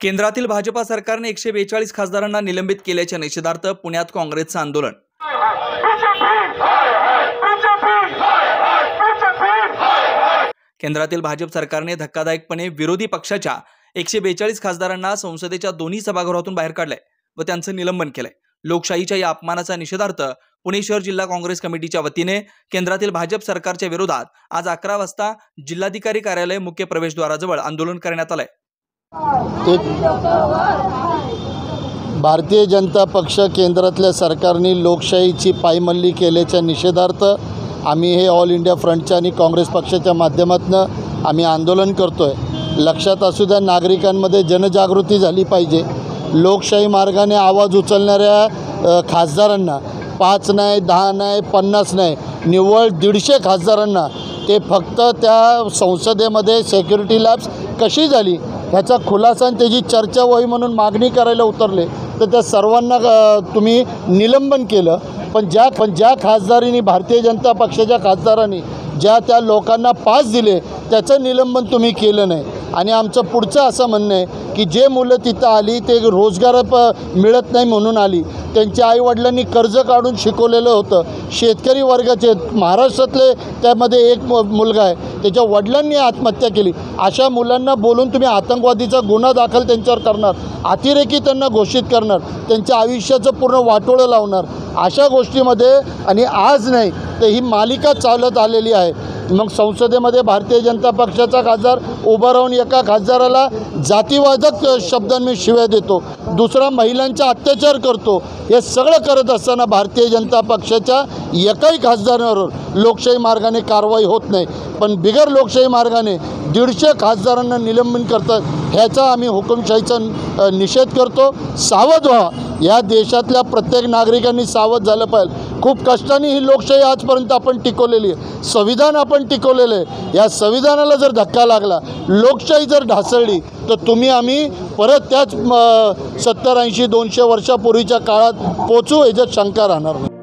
केंद्रातील भाजपा सरकारने 142 खासदारांना निलंबित केल्याच्या निषेधार्थ पुण्यात काँग्रेसचं आंदोलन। केंद्रातील भाजप सरकारने धक्कादायकपणे विरोधी पक्षाच्या 142 खासदारांना संसदेच्या दोन्ही सभागृहातून बाहेर काढले व त्यांचं निलंबन केलंय। लोकशाहीच्या या अपमानाचा निषेधार्थ पुणे शहर जिल्हा काँग्रेस कमिटीच्या वतीने केंद्रातील भाजप सरकारच्या विरोधात आज 11 वाजता जिल्हाधिकारी कार्यालय मुख्य प्रवेशद्वाराजवळ आंदोलन करण्यात आलंय। भारतीय जनता पक्ष केंद्रातल्या सरकारने लोकशाहीची पायमल्ली केल्याच्या निषेधार्थ आम्ही हे ऑल इंडिया फ्रंटच्या आणि काँग्रेस पक्षाच्या माध्यमातून आम्ही आंदोलन करतोय। लक्षात असू द्या, नागरिकांमध्ये जनजागृती झाली पाहिजे। लोकशाही मार्गाने आवाज उचलणाऱ्या खासदारांना 5 नाही, 10 नाही, 50 नाही, निव्वळ 150 खासदारांना ते फक्त त्या संसदेमध्ये सिक्युरिटी लॅब्स कशी झाली ह्याचा खुलासा आणि त्याची चर्चा व्हावी म्हणून मागणी करायला उतरले, तर त्या सर्वांना तुम्ही निलंबन केलं। पण ज्या खासदारांनी, भारतीय जनता पक्षाच्या खासदारांनी ज्या त्या लोकांना पास दिले त्याचं निलंबन तुम्ही केलं नाही। आणि आमचं पुढचं असं म्हणणं आहे की जे मुलं तिथं आली ते रोजगार मिळत नाही म्हणून आली, त्यांच्या आईवडिलांनी कर्ज काढून शिकवलेलं होतं, शेतकरी वर्गाचे महाराष्ट्रातले त्यामध्ये एक मुलगा आहे, त्याच्या वडिलांनी आत्महत्या केली। अशा मुलांना बोलून तुम्ही आतंकवादीचा गुन्हा दाखल त्यांच्यावर करणार, अतिरेकी त्यांना घोषित करणार, त्यांच्या आयुष्याचं पूर्ण वाटोळं लावणार। अशा गोष्टीमध्ये आणि आज नाही तर ही मालिका चालत आलेली आहे। मग संसदेमध्ये भारतीय जनता पक्षाचा खासदार उभा राहून एका खासदाराला जातीवादक शब्दांनी शिव्या देतो, दुसरा महिलांचा अत्याचार करतो। हे सगळं करत असताना भारतीय जनता पक्षाच्या एकाही खासदारावर लोकशाही मार्गाने कारवाई होत नाही, पण बिगर लोकशाही मार्गाने 150 खासदारांना निलंबन करतात। ह्याचा आम्ही हुकुमशाहीचा निषेध करतो। सावध व्हा, या देशातल्या प्रत्येक नागरिकांनी सावध झालं पाहिजे। खूप कष्टाने ही लोकशाही आजपर्यंत आपण टिकवलेली आहे, संविधान आपण टिकवलेलं आहे। या संविधानाला जर धक्का लागला, लोकशाही जर ढासळली, तर आम्ही परत त्याच 70, 80, 200 वर्षापूर्वीच्या काळात पोचू याच्यात शंका राहणार नाही।